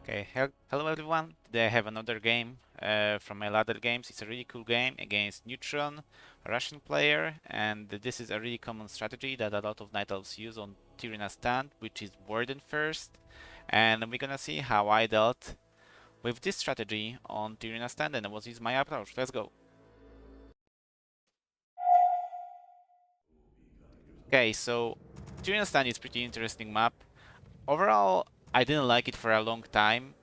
Okay, hello everyone. Today I have another game from my ladder games. It's a really cool game against Neutron, a Russian player, and this is a really common strategy that a lot of night elves use on Terenas stand, which is Warden first. And we're gonna see how I dealt with this strategy on Terenas stand and what is my approach. Let's go. Okay, so Terenas stand is pretty interesting map. Overall, I didn't like it for a long time.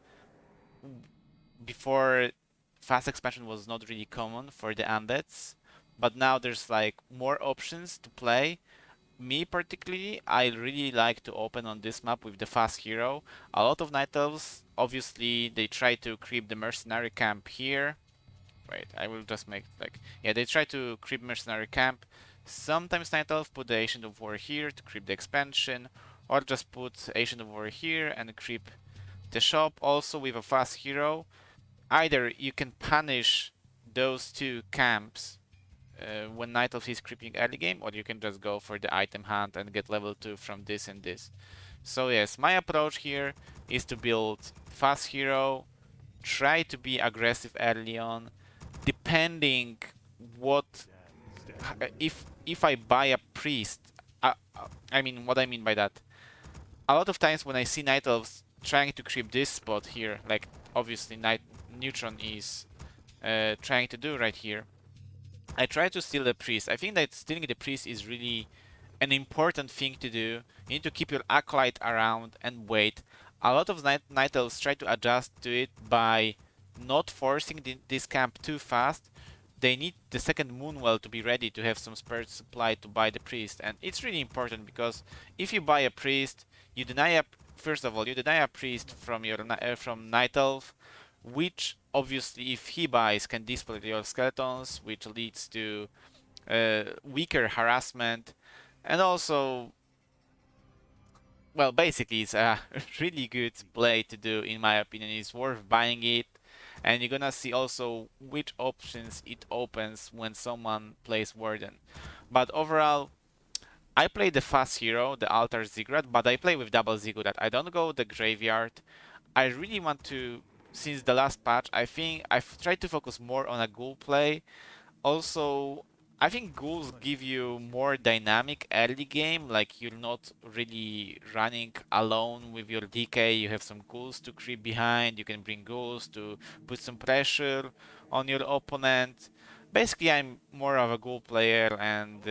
Before, fast expansion was not really common for the undeads, but now there's like more options to play. Me particularly, I really like to open on this map with the fast hero. A lot of night elves, obviously, they try to creep the mercenary camp here. Wait, I will just make like, yeah, they try to creep mercenary camp. Sometimes night elf put the Ancient of War here to creep the expansion, or just put Ancient of War here and creep the shop also with a fast hero. Either you can punish those two camps when Night Elf is creeping early game, or you can just go for the item hunt and get level 2 from this and this. So yes, my approach here is to build fast hero, try to be aggressive early on, depending what if I buy a priest. I mean what I mean by that. A lot of times when I see night elves trying to creep this spot here, like obviously night neutron is trying to do right here, I try to steal the priest. I think that stealing the priest is really an important thing to do. You need to keep your acolyte around and wait. A lot of night elves try to adjust to it by not forcing this camp too fast. They need the second moonwell to be ready to have some spare supply to buy the priest, and it's really important because if you buy a priest, you deny a first of all you deny a priest from your from night elf, which obviously if he buys can display your skeletons, which leads to weaker harassment, and also, well, basically it's a really good play to do in my opinion. It's worth buying it, and you're gonna see also which options it opens when someone plays Warden. But overall, I play the fast hero, the altar ziggurat, but I play with double ziggurat. I don't go the graveyard. I really want to, since the last patch, I think I've tried to focus more on a ghoul play. Also, I think ghouls give you more dynamic early game, like you're not really running alone with your DK, you have some ghouls to creep behind, you can bring ghouls to put some pressure on your opponent. Basically, I'm more of a ghoul player, and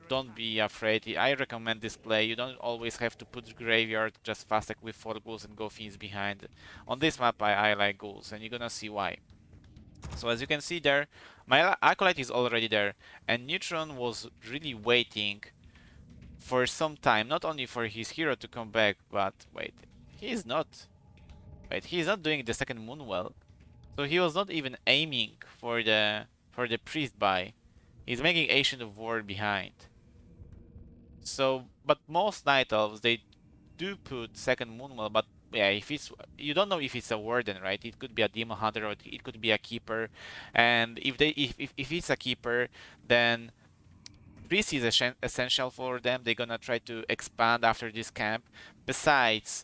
don't be afraid. I recommend this play. You don't always have to put graveyard, just fast attack with 4 ghouls and go fiends behind. On this map, I like ghouls, and you're gonna see why. So as you can see there, my acolyte is already there, and Neutron was really waiting for some time, not only for his hero to come back, but wait, he is not. Wait, he is not doing the second moon well, so he was not even aiming for the priest buy. He's making Ancient of War behind. So, but most night elves they do put second moonwell, but yeah, if it's you don't know if it's a warden, right? It could be a demon hunter or it could be a keeper, and if it's a keeper, then priest is essential for them. They're gonna try to expand after this camp. Besides,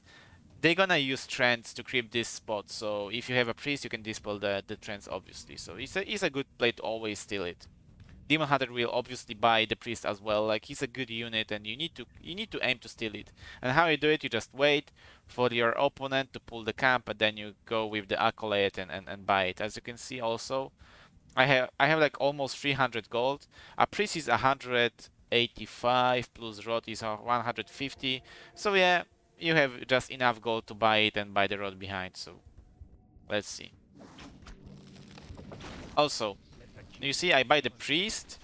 they're gonna use trends to creep this spot. So if you have a priest, you can dispel the trends obviously. So it's a good play to always steal it. Demon Hunter will obviously buy the priest as well. Like he's a good unit, and you need to aim to steal it. And how you do it, you just wait for your opponent to pull the camp, and then you go with the acolyte and buy it. As you can see, also, I have like almost 300 gold. A priest is 185 plus rod is 150. So yeah, you have just enough gold to buy it and buy the rod behind. So let's see. Also, you see, I buy the priest.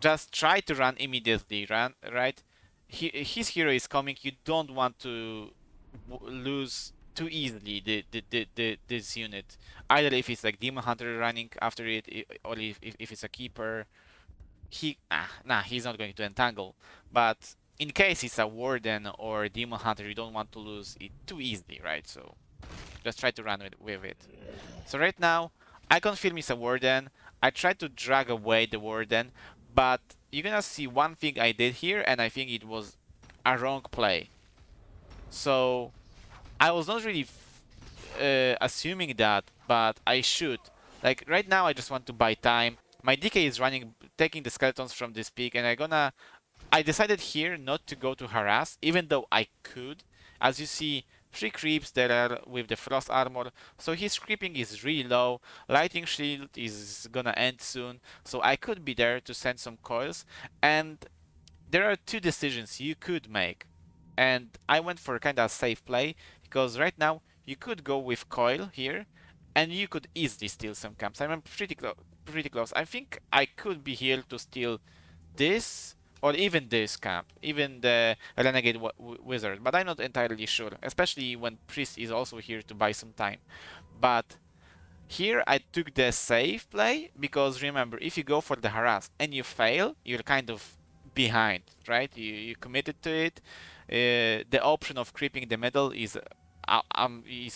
Just try to run immediately, run right. His hero is coming. You don't want to lose too easily this unit. Either if it's like demon hunter running after it, or if it's a keeper. He's not going to entangle. But in case it's a warden or demon hunter, you don't want to lose it too easily, right? So just try to run with it. So right now, I confirm it's a warden. I tried to drag away the warden, but you're gonna see one thing I did here, and I think it was a wrong play. So I was not really assuming that, but I should. Like right now, I just want to buy time. My DK is running, taking the skeletons from this peak, and I decided here not to go to harass, even though I could. As you see, 3 creeps that are with the frost armor, so his creeping is really low. Lightning shield is gonna end soon, so I could be there to send some coils. And there are two decisions you could make, and I went for kind of safe play because right now you could go with coil here, and you could easily steal some camps. I'm pretty close. Pretty close. I think I could be here to steal this or even this camp, even the renegade wizard, but I'm not entirely sure, especially when priest is also here to buy some time. But here I took the safe play because remember, if you go for the harass and you fail, you're kind of behind, right? You committed to it. The option of creeping the middle is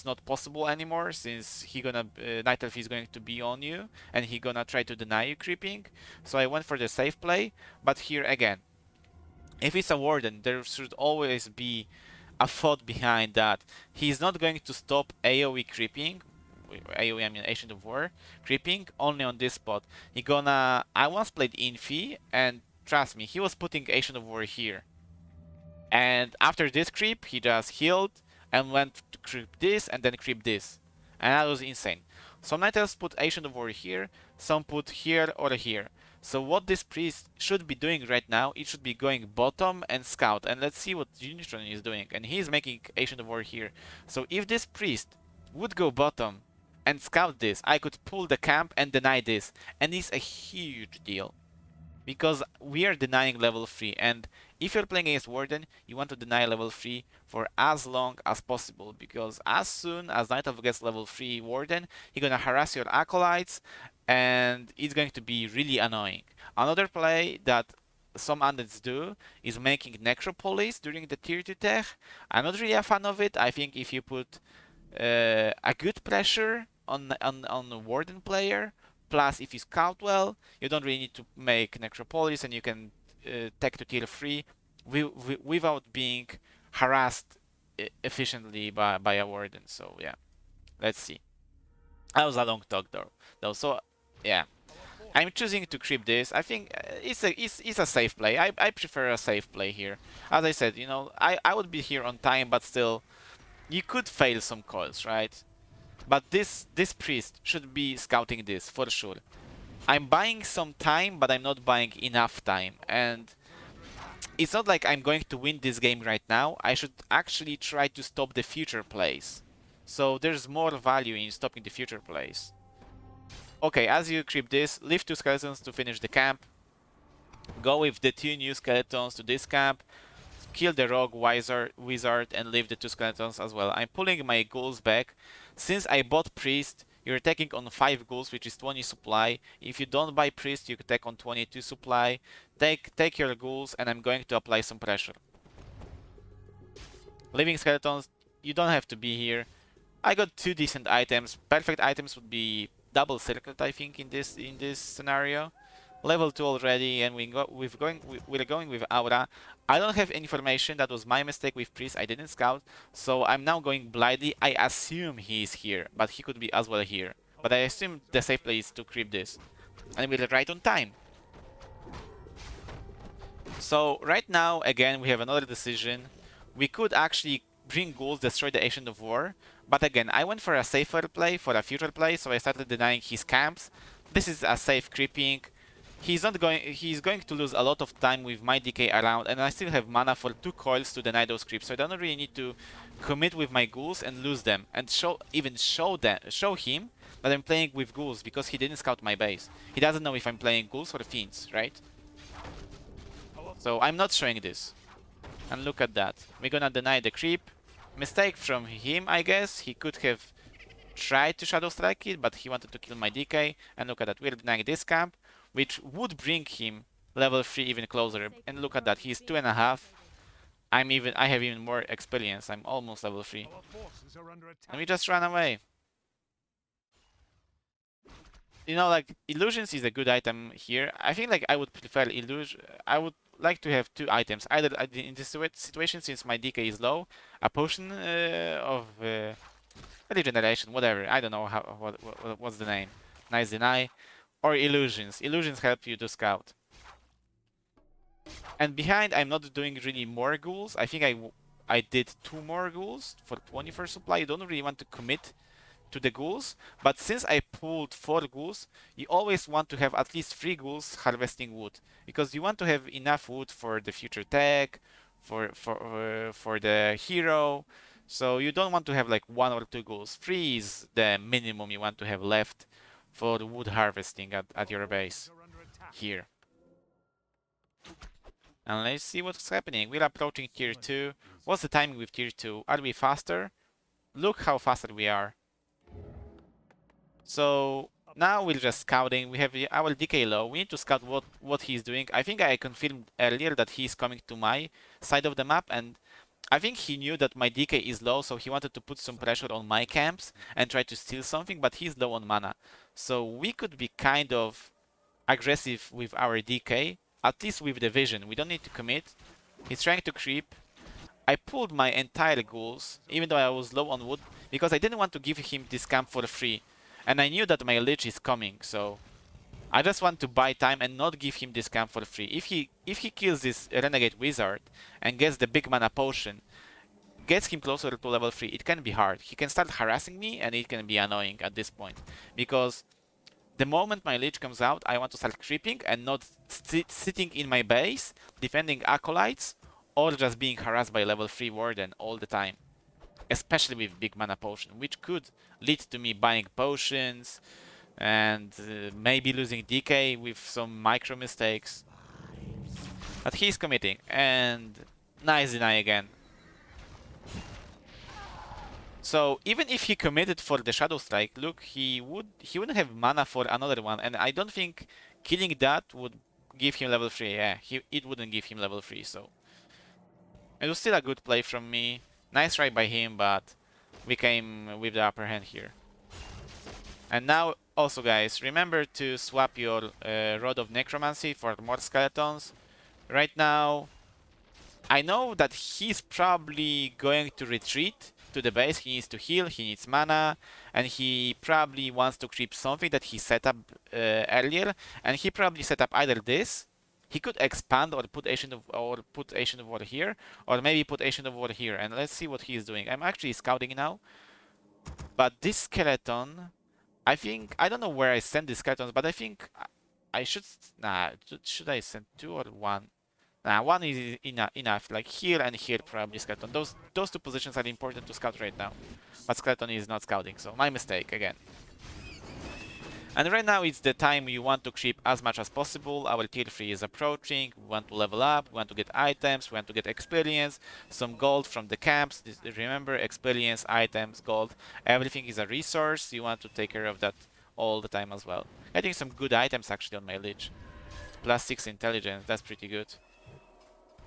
not possible anymore since Night Elf is going to be on you and he gonna try to deny you creeping. So I went for the safe play, but here again, if it's a warden, there should always be a thought behind that. He's not going to stop AoE creeping. AoE, I mean Ancient of War creeping only on this spot. I once played Infi, and trust me, he was putting Ancient of War here. And after this creep, he just healed and went to creep this and then creep this. And that was insane. Some Night Elves put Ancient of War here, some put here or here. So what this priest should be doing right now, it should be going bottom and scout. And let's see what Unitron is doing. And he's making Ancient of War here. So if this priest would go bottom and scout this, I could pull the camp and deny this. And it's a huge deal. Because we are denying level 3, and if you're playing against Warden, you want to deny level 3 for as long as possible, because as soon as Night Elf gets level 3 Warden, he's gonna harass your acolytes, and it's going to be really annoying. Another play that some undeads do is making Necropolis during the tier 2 tech. I'm not really a fan of it. I think if you put a good pressure on the Warden player, plus if you scout well, you don't really need to make Necropolis, and you can tech to tier 3 without being harassed efficiently by a Warden. So yeah, let's see. That was a long talk though. So yeah, I'm choosing to creep this. I think it's a safe play. I prefer a safe play here. As I said, I would be here on time, but still, you could fail some coils, right? But this priest should be scouting this for sure. I'm buying some time, but I'm not buying enough time. And it's not like I'm going to win this game right now. I should actually try to stop the future plays. So there's more value in stopping the future plays. Okay, as you creep this, leave 2 skeletons to finish the camp. Go with the 2 new skeletons to this camp. Kill the rogue wizard and leave the 2 skeletons as well. I'm pulling my ghouls back. Since I bought priest, you're taking on 5 ghouls, which is 20 supply. If you don't buy priest, you can take on 22 supply. Take your ghouls, and I'm going to apply some pressure. Leaving skeletons, you don't have to be here. I got 2 decent items. Perfect items would be double circlet, I think, in this scenario. Level 2 already, and we're going with Aura. I don't have information. That was my mistake with Priest. I didn't scout, so I'm now going blindly. I assume he's here, but he could be as well here. But I assume the safe play is to creep this, and we're right on time. So right now, again, we have another decision. We could actually bring ghouls, destroy the Ancient of War, but again, I went for a safer play, for a future play, so I started denying his camps. This is a safe creeping. He's going to lose a lot of time with my DK around, and I still have mana for 2 coils to deny those creeps, so I don't really need to commit with my ghouls and lose them, and show him that I'm playing with ghouls, because he didn't scout my base. He doesn't know if I'm playing ghouls or fiends, right? So I'm not showing this. And look at that. We're gonna deny the creep. Mistake from him, I guess. He could have tried to Shadow Strike it, but he wanted to kill my DK. And look at that, we're denying this camp, which would bring him level 3 even closer. And look at that, he's 2.5. I have even more experience. I'm almost level 3. And we just ran away. Like, illusions is a good item here. I think like I would prefer illusion. I would like to have 2 items. Either in this situation, since my DK is low, a potion of regeneration, whatever. I don't know what's the name. Nice deny. Or illusions. Illusions help you to scout. And behind, I'm not doing really more ghouls. I think I did 2 more ghouls for 24 supply. You don't really want to commit to the ghouls, but since I pulled 4 ghouls, you always want to have at least 3 ghouls harvesting wood, because you want to have enough wood for the future tech, for the hero. So you don't want to have like 1 or 2 ghouls. 3 is the minimum you want to have left for wood harvesting at your base here. And let's see what's happening. We're approaching tier 2. What's the timing with tier 2? Are we faster? Look how faster we are. So now we're just scouting. We have our DK low. We need to scout what he's doing. I think I confirmed earlier that he's coming to my side of the map, and I think he knew that my DK is low, so he wanted to put some pressure on my camps and try to steal something, but he's low on mana. So we could be kind of aggressive with our DK, at least with the vision. We don't need to commit. He's trying to creep. I pulled my entire ghouls, even though I was low on wood, because I didn't want to give him this camp for free. And I knew that my Lich is coming, so I just want to buy time and not give him this camp for free. If he kills this Renegade Wizard and gets the big mana potion, gets him closer to level 3, it can be hard. He can start harassing me and it can be annoying at this point. Because the moment my Lich comes out, I want to start creeping and not sitting in my base, defending Acolytes, or just being harassed by level 3 Warden all the time. Especially with big mana potion, which could lead to me buying potions and maybe losing DK with some micro mistakes. But he's committing, and nice deny again. So even if he committed for the Shadow Strike, look, he wouldn't have mana for another one, and I don't think killing that would give him level 3. Yeah, it wouldn't give him level 3, so it was still a good play from me. Nice try by him, but we came with the upper hand here. And now, also guys, remember to swap your Rod of Necromancy for more skeletons. Right now, I know that he's probably going to retreat to the base. He needs to heal, he needs mana, and he probably wants to creep something that he set up earlier. And he probably set up either this. He could expand or put Ancient of War here, or maybe put Ancient of War here. And let's see what he is doing. I'm actually scouting now. But this skeleton, I think, I don't know where I send these skeletons, but I think I should, should I send 2 or 1? Nah, 1 is enough. Like here and here, probably skeleton. Those 2 positions are important to scout right now. But skeleton is not scouting, so my mistake again. And right now it's the time you want to creep as much as possible. Our tier 3 is approaching. We want to level up, we want to get items, we want to get experience, some gold from the camps. Remember, experience, items, gold, everything is a resource. You want to take care of that all the time as well. Getting some good items actually on my Lich. Plus 6 intelligence, that's pretty good.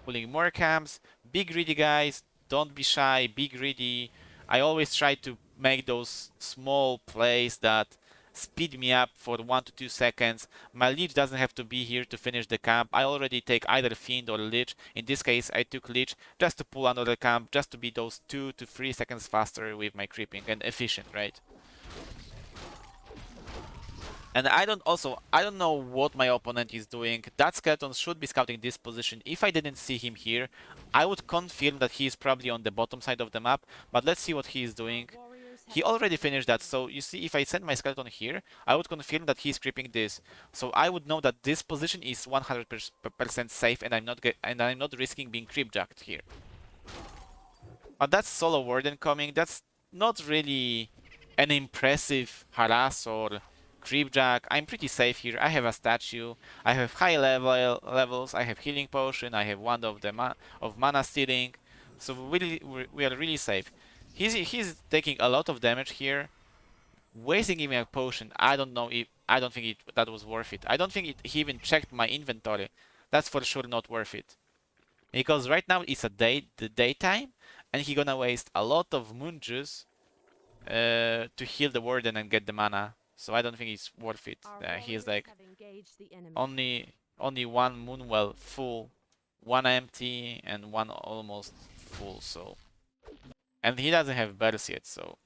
Pulling more camps. Be greedy, guys. Don't be shy, be greedy. I always try to make those small plays that speed me up for 1 to 2 seconds. My Lich doesn't have to be here to finish the camp. I already take either Fiend or Lich. In this case, I took Lich just to pull another camp, just to be those 2 to 3 seconds faster with my creeping and efficient, right? And I don't know what my opponent is doing. That skeleton should be scouting this position. If I didn't see him here, I would confirm that he is probably on the bottom side of the map. But let's see what he is doing. He already finished that, so you see, if I send my skeleton here, I would confirm that he's creeping this. So I would know that this position is 100% safe, and I'm not risking being creepjacked here. But that's solo Warden coming. That's not really an impressive harass or creepjack. I'm pretty safe here. I have a statue. I have high levels. I have healing potion. I have one of the mana stealing. So we are really safe. He's taking a lot of damage here. Wasting even a potion. I don't think that was worth it. I don't think he even checked my inventory. That's for sure not worth it. Because right now it's the daytime, and he gonna waste a lot of moon juice to heal the Warden and get the mana. So I don't think it's worth it. He's like only 1 moon well full. one empty and one almost full, so. And he doesn't have burst yet, so.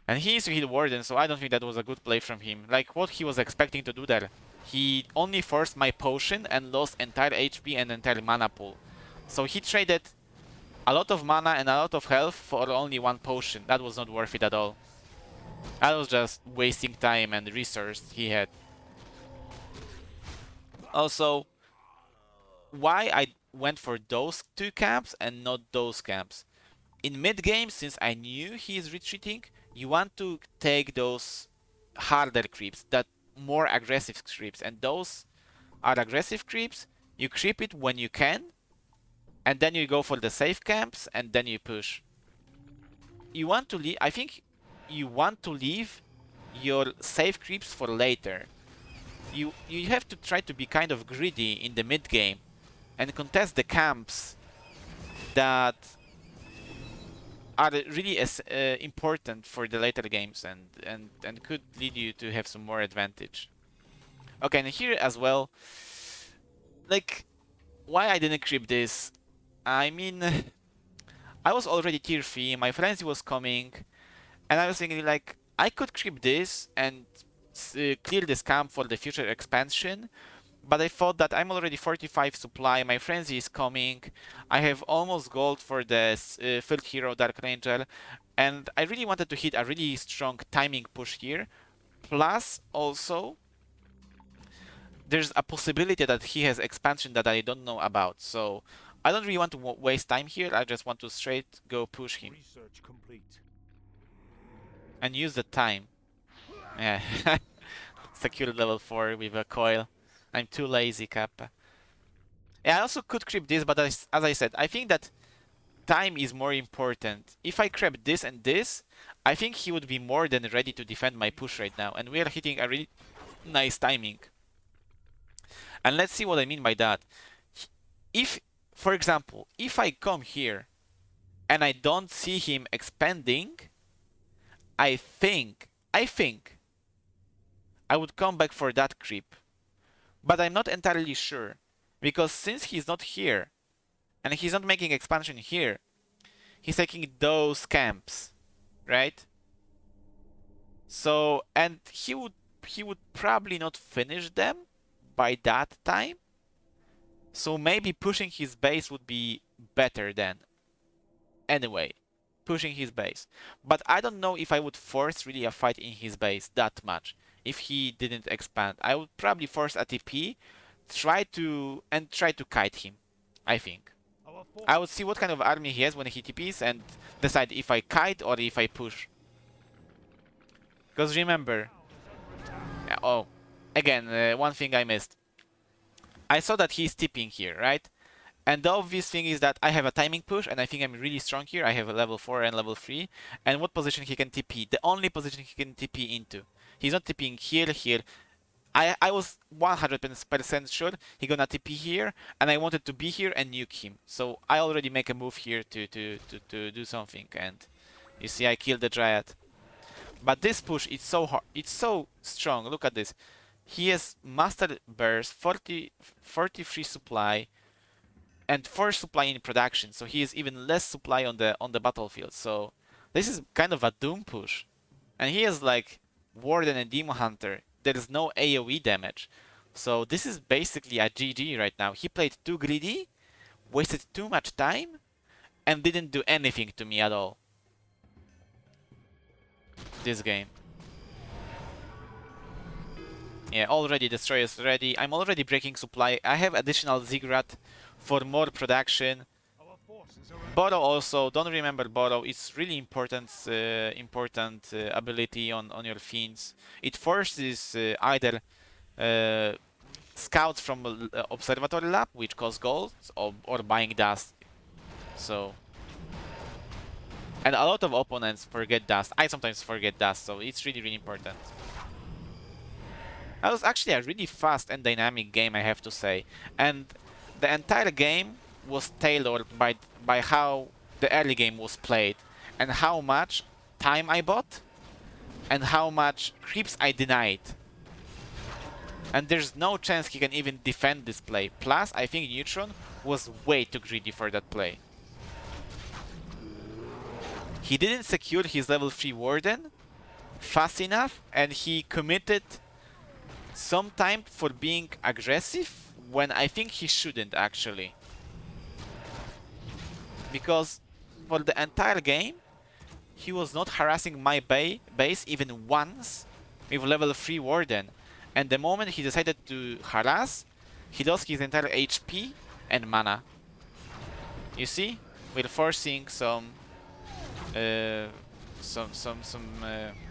And he needs to hit Warden, so I don't think that was a good play from him. Like, what he was expecting to do there. He only forced my potion and lost entire HP and entire mana pool. So he traded a lot of mana and a lot of health for only one potion. That was not worth it at all. That was just wasting time and resource he had. Also, why I went for those two camps and not those camps? In mid game, since I knew he is retreating, you want to take those harder creeps, that more aggressive creeps, and those are aggressive creeps. You creep it when you can, and then you go for the safe camps, and then you push. You want to leave. I think you want to leave your safe creeps for later. You have to try to be kind of greedy in the mid game and contest the camps that are really important for the later games and could lead you to have some more advantage. Okay, and here as well, like, why I didn't creep this? I mean, I was already tier 3, my frenzy was coming, and I was thinking like, I could creep this and clear this camp for the future expansion, but I thought that I'm already 45 supply, my frenzy is coming, I have almost gold for the field hero Dark Ranger, and I really wanted to hit a really strong timing push here. Plus, also, there's a possibility that he has expansion that I don't know about, so I don't really want to waste time here, I just want to straight go push him. And use the time. Yeah. Secure level 4 with a coil. I'm too lazy, Kappa. Yeah, I also could creep this, but as I said, I think that time is more important. If I creep this and this, I think he would be more than ready to defend my push right now. And we are hitting a really nice timing. And let's see what I mean by that. If, for example, if I come here and I don't see him expanding, I think I would come back for that creep. But I'm not entirely sure. Because since he's not here, and he's not making expansion here, he's taking those camps, right? So, and he would probably not finish them by that time. So maybe pushing his base would be better then. Anyway, pushing his base. But I don't know if I would force really a fight in his base that much if he didn't expand. I would probably force a TP, try to kite him, I think. I would see what kind of army he has when he TPs and decide if I kite or if I push. Because remember... Oh, again, one thing I missed. I saw that he's TPing here, right? And the obvious thing is that I have a timing push and I think I'm really strong here. I have a level 4 and level 3. And what position he can TP? The only position he can TP into. He's not TPing here. I was 100% sure he gonna TP here, and I wanted to be here and nuke him. So I already make a move here to do something, and you see I killed the Dryad. But this push, it's so hard, it's so strong. Look at this. He has Master Burst, 43 supply, and 4 supply in production. So he has even less supply on the battlefield. So this is kind of a doom push, and he has like Warden and Demon Hunter. There is no AoE damage. So this is basically a GG right now. He played too greedy, wasted too much time, and didn't do anything to me at all. This game. Yeah, already Destroyer is ready. I'm already breaking supply. I have additional Ziggurat for more production. Borrow also, don't remember Borrow, it's really important ability on your fiends. It forces either scouts from observatory lab, which cost gold, or buying dust. So, and a lot of opponents forget dust. I sometimes forget dust, so it's really important. That was actually a really fast and dynamic game, I have to say. And the entire game was tailored by how the early game was played and how much time I bought and how much creeps I denied. And there's no chance he can even defend this play. Plus, I think Neutron was way too greedy for that play. He didn't secure his level 3 Warden fast enough, and he committed some time for being aggressive when I think he shouldn't actually. Because for the entire game, he was not harassing my base even once with level 3 Warden. And the moment he decided to harass, he lost his entire HP and mana. You see? We're forcing some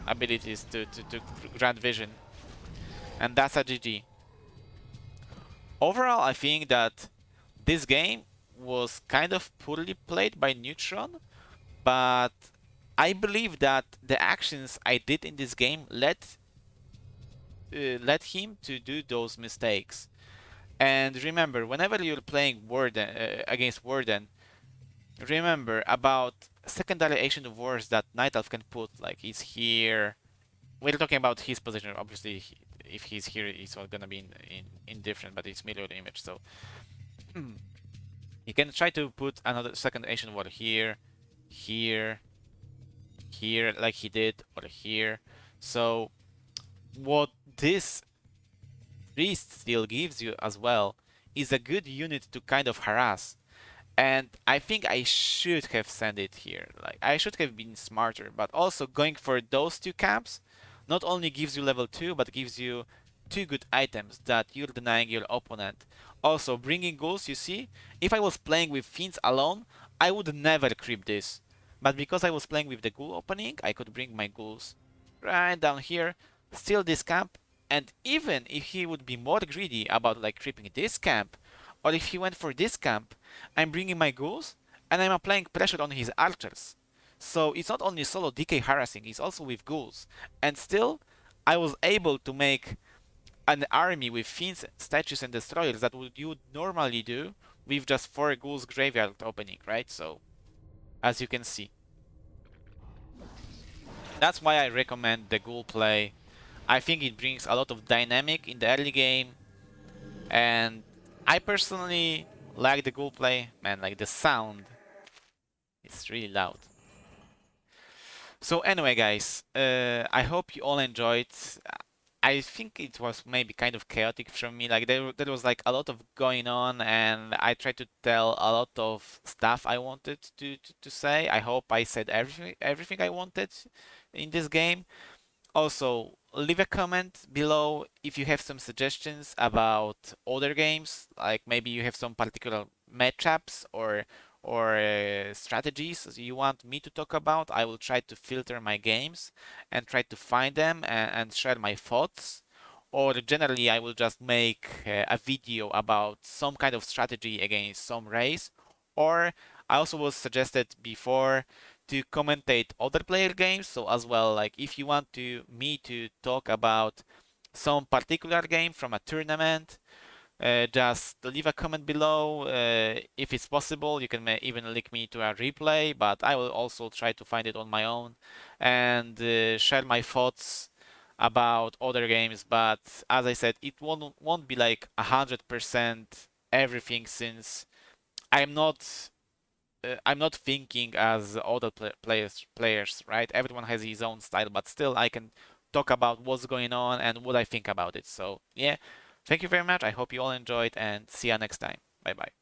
abilities to grant vision. And that's a GG. Overall, I think that this game was kind of poorly played by Neutron, but I believe that the actions I did in this game led him to do those mistakes. And remember, whenever you're playing Warden against Warden, remember about secondary agent of wars that Night Elf can put, like he's here. We're talking about his position. Obviously, if he's here, he's not gonna be indifferent, but it's mirror image, so you can try to put another second agent war here, here, here, like he did, or here. So what this priest still gives you as well is a good unit to kind of harass. And I think I should have sent it here. Like I should have been smarter, but also going for those two camps not only gives you level 2, but gives you 2 good items that you're denying your opponent. Also, bringing ghouls, you see, if I was playing with fiends alone, I would never creep this. But because I was playing with the ghoul opening, I could bring my ghouls right down here, steal this camp, and even if he would be more greedy about like creeping this camp, or if he went for this camp, I'm bringing my ghouls and I'm applying pressure on his archers. So it's not only solo DK harassing, it's also with ghouls. And still, I was able to make an army with fiends, statues, and destroyers that you would normally do with just 4 ghouls graveyard opening, right? So, as you can see. That's why I recommend the ghoul play. I think it brings a lot of dynamic in the early game. And I personally like the ghoul play. Man, like the sound. It's really loud. So anyway, guys, I hope you all enjoyed. I think it was maybe kind of chaotic from me. Like there was like a lot of going on, and I tried to tell a lot of stuff I wanted to say. I hope I said everything I wanted in this game. Also, leave a comment below if you have some suggestions about other games, like maybe you have some particular matchups or strategies you want me to talk about. I will try to filter my games and try to find them and share my thoughts. Or generally, I will just make a video about some kind of strategy against some race. Or I also was suggested before to commentate other player games. So as well, like if you want me to talk about some particular game from a tournament, just leave a comment below. If it's possible, you can even link me to a replay, but I will also try to find it on my own and share my thoughts about other games. But as I said, it won't be like 100% everything, since I'm not I'm not thinking as other players, right? Everyone has his own style, but still I can talk about what's going on and what I think about it. So yeah, thank you very much. I hope you all enjoyed, and see you next time. Bye bye.